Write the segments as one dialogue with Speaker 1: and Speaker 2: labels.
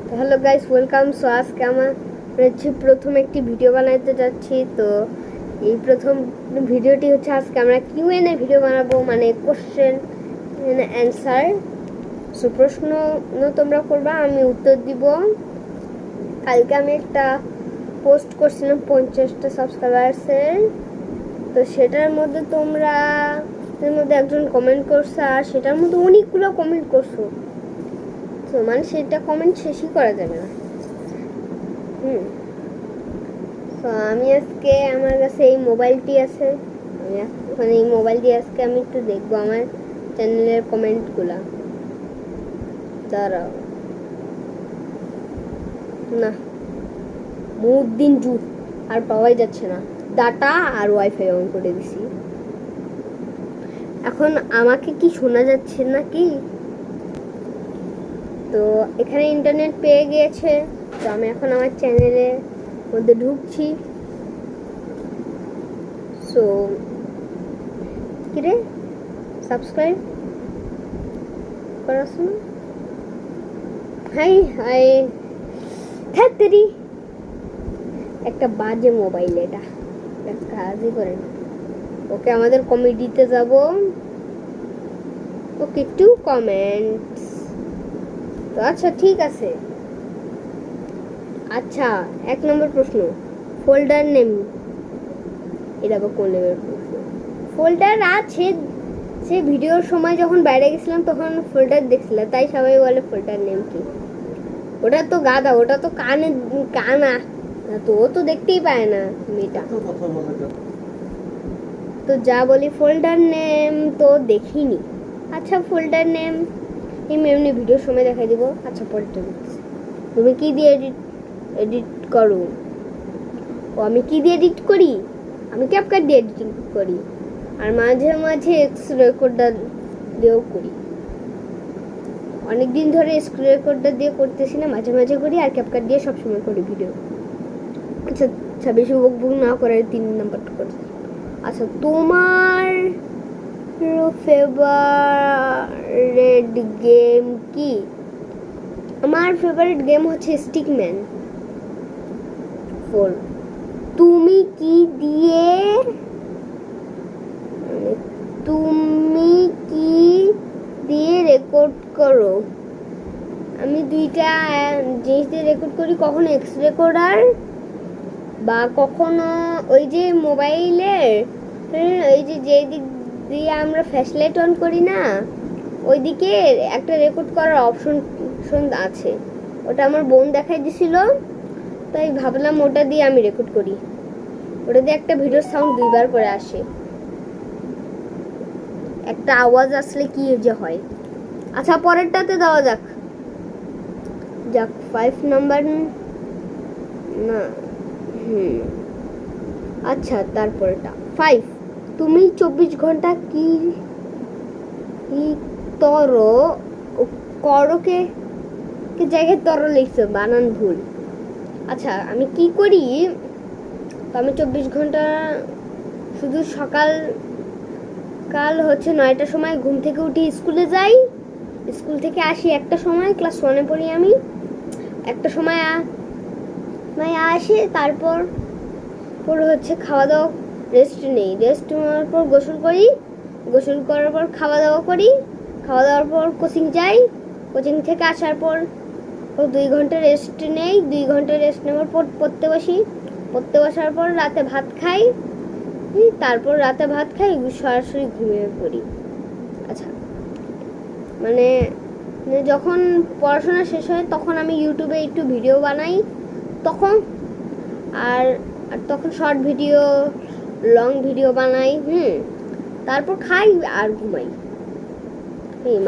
Speaker 1: তো hello guys, welcome. So আজকে আমার প্রথম একটি ভিডিও বানাতে যাচ্ছি। তো এই প্রথম ভিডিওটি হচ্ছে আজকে আমরা কিউএনএ ভিডিও বানাবো, মানে কোশ্চেন অ্যান্সার। সো প্রশ্ন তোমরা করবা, আমি উত্তর দিব। কালকে আমি একটা পোস্ট করছিলাম 50টা সাবস্ক্রাইবার্সের, তো সেটার মধ্যে তোমরা এর মধ্যে একজন কমেন্ট করছে, আর সেটার মধ্যে অনেকগুলো কমেন্ট করছো। তো মানে সেটা কমেন্ট শেষই করা যাবে না। তো আমি আজকে আমার কাছে এই মোবাইলটি আছে, আমি এখন এই মোবাইল দিয়ে আজকে আমি একটু দেখবো আমার চ্যানেলের কমেন্টগুলা। দাঁড়াও, না দিন জুট আর পাওয়াই যাচ্ছে না, ডাটা আর ওয়াইফাই অন করে দিছি। এখন আমাকে কি শোনা যাচ্ছে নাকি? তো এখানে ইন্টারনেট পেয়ে গিয়েছে, তো আমি এখন আমার চ্যানেলের মধ্যে ঢুকছি। সো কিরে সাবস্ক্রাইব করাস না? হাই হাই থাকতেরি, একটা বাজে মোবাইল, এটা কাজই করে না। ওকে, আমাদের কমেডিতে যাব। ওকে, 2 কমেন্টস। তো আচ্ছা ঠিক আছে। আচ্ছা, 1 নম্বর প্রশ্ন, ফোল্ডার নেম। এটা বা কোন নেমের প্রশ্ন? ফোল্ডার আছে, সে ভিডিওর সময় যখন বাইরে গেছিলাম তখন ফোল্ডার দেখছিলাম, তাই সবাই বলে ফোল্ডার নেম কি। ওটা তো গাধা, ওটা তো কানা, তো ও তো দেখতেই পায় না মেয়েটা। তো যা বলি ফোল্ডার নেম তো দেখিনি। আচ্ছা ফোল্ডার নেম এমনি ভিডিওর সময় দেখাই দিব। আচ্ছা পরেরটা দেখতেছি। তুমি কি দিয়ে এডিট করো? ও আমি কি দিয়ে এডিট করি? আমি ক্যাপকাট দিয়ে এডিটিং করি, আর মাঝে মাঝে এক্স রেকর্ডার দিয়েও করি। অনেকদিন ধরে এক্স রেকর্ডার দিয়ে করতেছি না, মাঝে মাঝে করি, আর ক্যাপকাট দিয়ে সবসময় করি ভিডিও। আচ্ছা বেশি বকবক না করে 3 নাম্বারটা করে। আচ্ছা, তোমার ফেভারিট গেম কি? আমার ফেভারিট গেম হচ্ছে স্টিকম্যান 4। তুমি কি দিয়ে রেকর্ড করো? আমি 2টা জিনিস দিয়ে রেকর্ড করি, কখনো এক্স রেকর্ডার বা কখনো ওই যে মোবাইলের ওই যে দিক দিয়ে আমরা ফ্ল্যাশলাইট অন করি না, ওই দিকে একটা রেকর্ড করার অপশন আছে। ওটা আমার বোন দেখাই দিছিল, তাই ভাবলাম ওটা দিয়ে আমি রেকর্ড করি। ওটা দিয়ে একটা ভিডিও সাউন্ড 2 বার করে আসে, একটা আওয়াজ আসলে কি যে হয়। আচ্ছা পরেরটাতে দেওয়া যাক 5 নাম্বার না। আচ্ছা তারপরটা 5, তুমি 24 ঘন্টা কি করকে জায়গায় লিখছো, বানান ভুল। আচ্ছা আমি কি করি? তো আমি 24 ঘন্টা শুধু কাল হচ্ছে 9টার সময় ঘুম থেকে উঠি, স্কুলে যাই, স্কুল থেকে আসি 1টার সময়, ক্লাস 1-এ পড়ি আমি। 1টার সময় আসি, তারপর হচ্ছে খাওয়া দাওয়া, রেস্ট নেই, রেস্ট নেওয়ার পর গোসল করি, গোসল করার পর খাওয়া দাওয়া করি, খাওয়া দাওয়ার পর কোচিং যাই, কোচিং থেকে আসার পর 2 ঘন্টা রেস্ট নেই, 2 ঘন্টা রেস্ট নেওয়ার পর পড়তে বসার পর রাতে ভাত খাই, তারপর রাতে ভাত খাই সরাসরি ঘুমিয়ে পড়ি। আচ্ছা মানে যখন পড়াশোনা শেষ হয় তখন আমি ইউটিউবে একটু ভিডিও বানাই, তখন আর তখন শর্ট ভিডিও, লং ভিডিও বানাই। তারপর খাই আর ঘুমাই।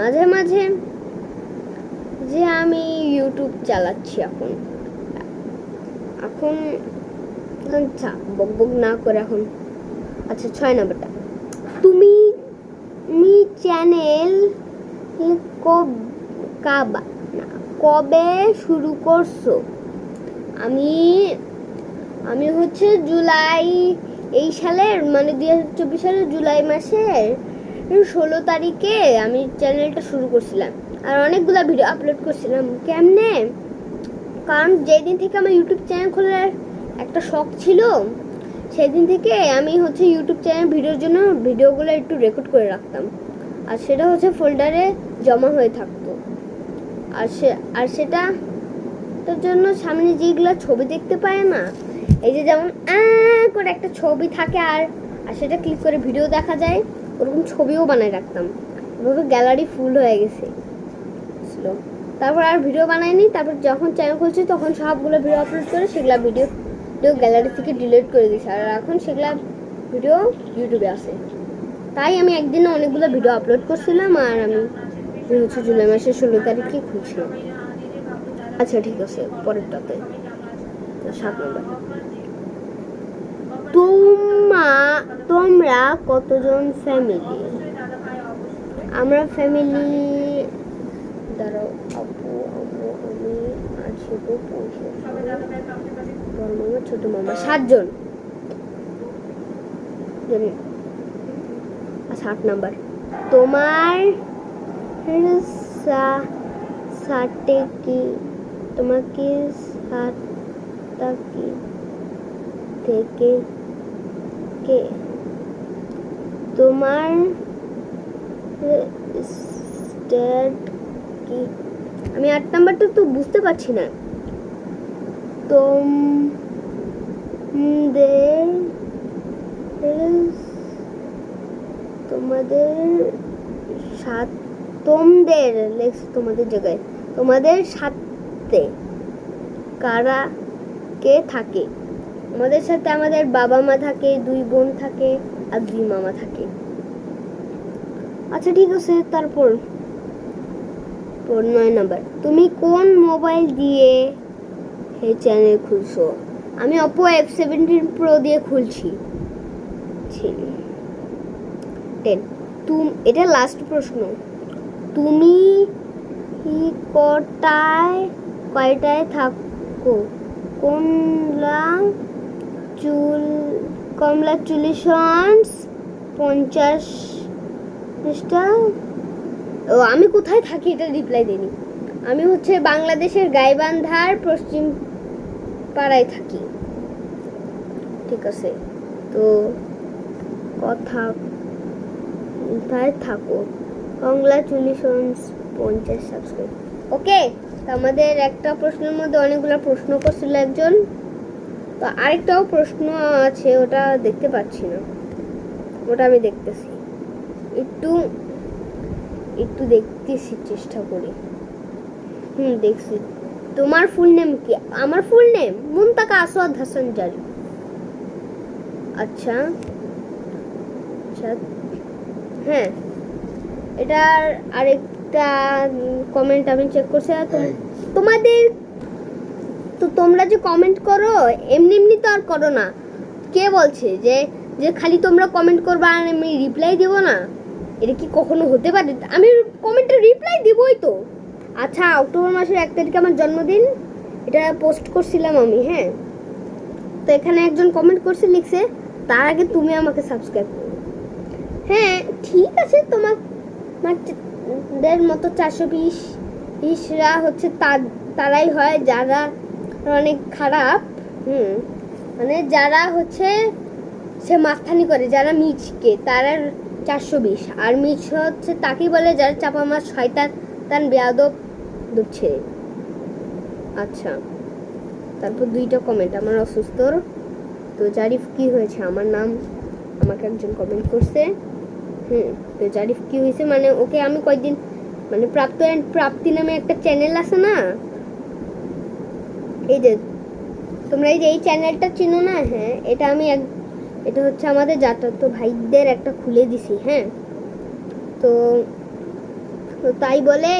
Speaker 1: মাঝে মাঝে যে আমি ইউটিউব চালাচ্ছি এখন আচ্ছা বকবক না করে এখন। আচ্ছা 6 নাম্বারটা, তুমি চ্যানেল কবে শুরু করছো? আমি হচ্ছে জুলাই এই সালের, মানে 2024 সালের জুলাই মাসের 16 তারিখে আমি চ্যানেলটা শুরু করছিলাম, আর অনেকগুলো ভিডিও আপলোড করছিলাম। কেমনে কারণ যেদিন থেকে আমার ইউটিউব চ্যানেল খোলার একটা শখ ছিল, সেদিন থেকে আমি হচ্ছে ইউটিউব চ্যানেল ভিডিওর জন্য ভিডিওগুলো একটু রেকর্ড করে রাখতাম, আর সেটা হচ্ছে ফোল্ডারে জমা হয়ে থাকতো। আর সেটার জন্য সামনে যেগুলো ছবি দেখতে পায় না, এই যে যেমন করে একটা ছবি থাকে, আর সেটা ক্লিক করে ভিডিও দেখা যায়, ওরকম ছবিও বানায় রাখতাম। এভাবে গ্যালারি ফুল হয়ে গেছে। তারপর আর ভিডিও বানাইনি। তারপর যখন চ্যানেল খুলছি তখন সবগুলো ভিডিও আপলোড করে সেগুলো ভিডিও গ্যালারি থেকে ডিলিট করে দিয়েছি, আর এখন সেগুলো ভিডিও ইউটিউবে আসে। তাই আমি একদিনে অনেকগুলো ভিডিও আপলোড করছিলাম, আর আমি হচ্ছে জুলাই মাসের 16 তারিখে খুলছিলাম। আচ্ছা ঠিক আছে, পরেরটাতে 7 নম্বর। তোমরা কতজন ফ্যামিলি? আমরা ফ্যামিলি, দাঁড়াও, আপু আমি আর ছোটো মামা ছোট মামা 7 জন। আচ্ছা 8 নাম্বার। তোমার সাথে কি তোমাকে সাথটা কি থেকে কে? তোমার স্টেট কি? আমি 8 নাম্বারটা তো বুঝতে পারছি না। তোমাদের তোমাদের জায়গায় তোমাদের সাথে কারা কে থাকে? আমাদের সাথে আমাদের বাবা মা থাকে, 2 বোন থাকে, আর 2 মামা থাকে। আচ্ছা ঠিক আছে, তারপর 9 নাম্বার। তুমি কোন মোবাইল দিয়ে এই চ্যানেল খুলছো? আমি Oppo F17 Pro দিয়ে খুলছি। 10। এটা লাস্ট প্রশ্ন। তুমি কয়টায় থাকো? কমলা চুলিশনস 50টা। ও আমি কোথায় থাকি এটা রিপ্লাই দিইনি। আমি হচ্ছে বাংলাদেশের গাইবান্ধার পশ্চিম পাড়ায় থাকি। ঠিক আছে, তো কোথায় থাকো? Congratulations 50 subscribe. ওকে, তো আমাদের একটা প্রশ্নের মধ্যে অনেকগুলো প্রশ্ন করছিল একজন, তো আরেকটাও প্রশ্ন আছে, ওটা দেখতে পাচ্ছি না, ওটা আমি দেখতেছি, একটু দেখতেছি, চেষ্টা করি। দেখছি। তোমার ফুল নেম কি? আমার ফুল নেম মুনতাকা আসওয়াদ হাসান জারি। আচ্ছা, হ্যাঁ, এটার আরেকটা কমেন্ট আমি চেক করছি। তোমাদের তো তোমরা যে কমেন্ট করো এমনি তো আর করো না। কে বলছে যে খালি তোমরা কমেন্ট করবা আর আমি রিপ্লাই দেব না? এটা কি কখনো হতে পারে? আমি কমেন্টে রিপ্লাই দিবই তো। আচ্ছা, অক্টোবর মাসের 1 তারিখে আমার জন্মদিন, এটা পোস্ট করছিলাম আমি। হ্যাঁ, তো এখানে একজন কমেন্ট করছে, লিখছে তার আগে তুমি আমাকে সাবস্ক্রাইব করো। হ্যাঁ ঠিক আছে, তোমাদের মতো 420রা হচ্ছে তারাই হয় যারা অনেক খারাপ। মানে যারা হচ্ছে সে মাস্তানি করে, যারা মিচকে, তারা 420। আর মিচ হচ্ছে তাকেই বলে যারা চাপা মাছ, শয়তান, বেয়াদব, দুঃছে। আচ্ছা, তারপর 2টা কমেন্ট। আমার অসুস্থ, তো জারিফ কি হয়েছে? আমার নাম আমাকে একজন কমেন্ট করছে। তো জারিফ কি হয়েছে মানে ওকে আমি কয়েকদিন মানে প্রাপ্তি নামে একটা চ্যানেল আছে না, এই যে তোমরা এই যে এই চ্যানেলটা চিনো না? হ্যাঁ, এটা হচ্ছে আমাদের জাতক ভাইদের একটা খুলে দিছি। হ্যাঁ, তো তাই বলে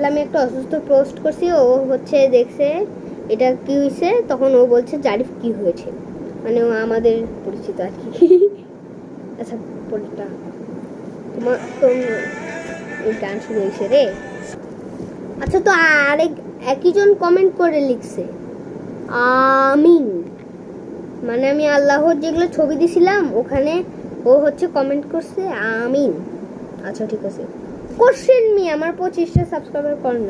Speaker 1: আমি একটা অসুস্থ পোস্ট করছি, ও হচ্ছে দেখছে এটা কি হয়েছে, তখন ও বলছে জারিফ কি হয়েছে, মানে ও আমাদের পরিচিত আর কি। আচ্ছা, পরেরটা তোমার গান শুরু হয়েছে রে। আচ্ছা, তো একইজন কমেন্ট করে লিখছে আমিন, মানে আমি আল্লাহর যেগুলো ছবি দিছিলাম ওখানে ও হচ্ছে কমেন্ট করছে আমিন। আচ্ছা ঠিক আছে। কোশ্চেন মি আমার 25টা সাবস্ক্রাইবার করেন,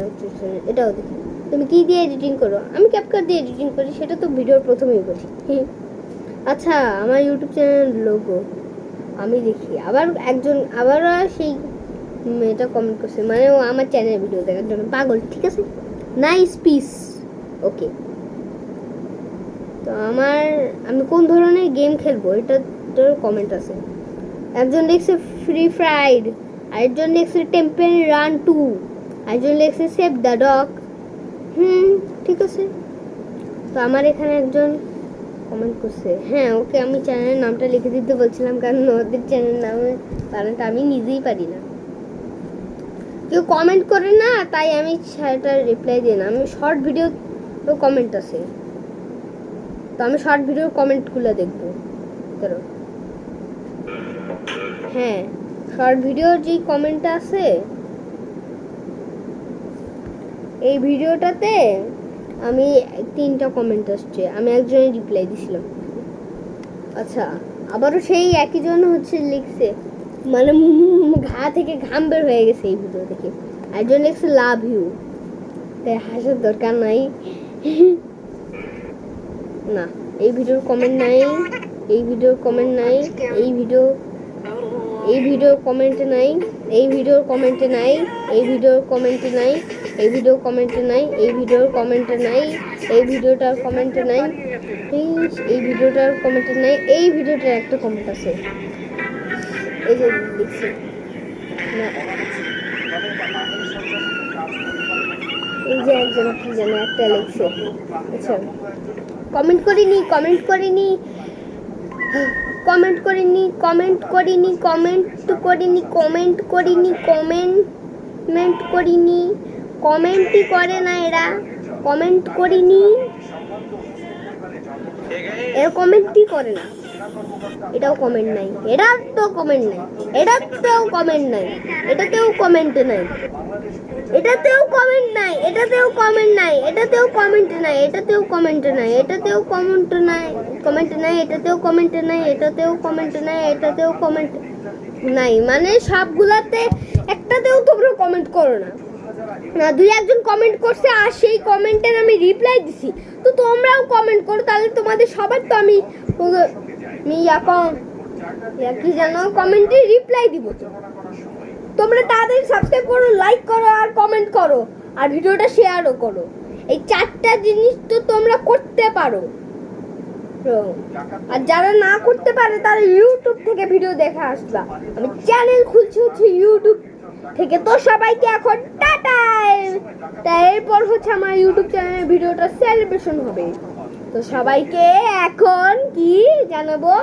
Speaker 1: এটাও দেখি। তুমি কি দিয়ে এডিটিং করো? আমি ক্যাপকাট দিয়ে এডিটিং করি, সেটা তো ভিডিওর প্রথমেই বলি। আচ্ছা, আমার ইউটিউব চ্যানেল লোগো আমি দেখি। আবার সেই মেয়েটা কমেন্ট করছে, মানে ও আমার চ্যানেল ভিডিও দেখার জন্য পাগল। ঠিক আছে, নাইস পিস, ওকে। তো আমি কোন ধরনের গেম খেলবো এটা তোর কমেন্ট আছে। একজন লিখছে ফ্রি ফায়ার, আরেকজন লিখছে টেম্পল রান 2, আরেকজন লিখছে সেভ দ্য ডগ। ঠিক আছে। তো আমার এখানে একজন কমেন্ট করছে, হ্যাঁ ওকে আমি চ্যানেলের নামটা লিখে দিতে বলছিলাম, কারণ ওদের চ্যানেল নামে কারণটা আমি নিজেই পারি না। কেউ কমেন্ট করে না, তাই আমি সেটা রিপ্লাই দিই না। আমি শর্ট ভিডিও তো কমেন্ট আছে, তো আমি শর্ট ভিডিওর কমেন্টগুলো দেখবো। ধরো, হ্যাঁ শর্ট ভিডিওর যেই কমেন্ট আছে এই ভিডিওটাতে আমি 3টা কমেন্ট আসছে, আমি একজনের রিপ্লাই দিছিলাম। আচ্ছা, আবারও সেই একই জন হচ্ছে লিখছে, মানে ঘা থেকে ঘাম বের হয়ে গেছে এই ভিডিও থেকে। একজন লিখছে লাভ ইউ, তাই হাসার দরকার নাই। না, এই ভিডিওর কমেন্ট নাই, এই ভিডিওর কমেন্ট নাই, এই ভিডিওর কমেন্টে নাই, এই ভিডিওর কমেন্টে নাই, এই ভিডিওর কমেন্টে নাই, এই ভিডিওর কমেন্টে নাই, এই ভিডিওর কমেন্টে নাই, এই ভিডিওটার কমেন্টে নাই, এই ভিডিওটার কমেন্টে নাই, এই ভিডিওটার একটা কমেন্ট আছে, এই যে লিখছি না, এই যে একজন কি জানে একটা লিখছে। আচ্ছা, কমেন্ট করিনি, কমেন্ট করিনি, কমেন্ট করিনি, কমেন্ট করিনি, কমেন্ট করিনি, কমেন্ট করিনি, কমেন্ট করিনি, কমেন্টই করে না এরা, কমেন্ট করিনি, এরা কমেন্টই করে না। এটাও কমেন্ট নাই, এটাতেও কমেন্ট নাই, এটাতেও কমেন্ট নাই, এটাতেও কমেন্ট নাই, এটাতেও কমেন্ট নাই, এটাতেও কমেন্ট নাই, এটাতেও কমেন্ট নাই, এটাতেও কমেন্ট নাই, এটাতেও কমেন্ট নাই, কমেন্ট নাই, এটাতেও কমেন্ট নাই, এটাতেও কমেন্ট নাই, এটাতেও কমেন্ট নাই, মানে সবগুলাতে একটাতেও তোমরা কমেন্ট করো না। না, 2-1জন কমেন্ট করছে আর সেই কমেন্টের আমি রিপ্লাই দিছি, তো তোমরাও কমেন্ট করো, তাহলে তোমাদের সবার তো আমি কি জানো কমেন্টে রিপ্লাই দিব। তোমরা তাড়াতাড়ি সাবস্ক্রাইব করো, লাইক করো আর কমেন্ট করো আর ভিডিওটা শেয়ারও করো। এই 4টা জিনিস তো তোমরা করতে পারো, আর যারা না করতে পারে তারা ইউটিউব থেকে ভিডিও দেখে আসবা। আমি চ্যানেল খুলছি হচ্ছে ইউটিউব থেকে। তো সবাইকে এখন টাটা। এরপর হচ্ছে আমার ইউটিউব চ্যানেলের ভিডিওটা সেলিব্রেশন হবে, তো সবাইকে এখন কি জানাবো।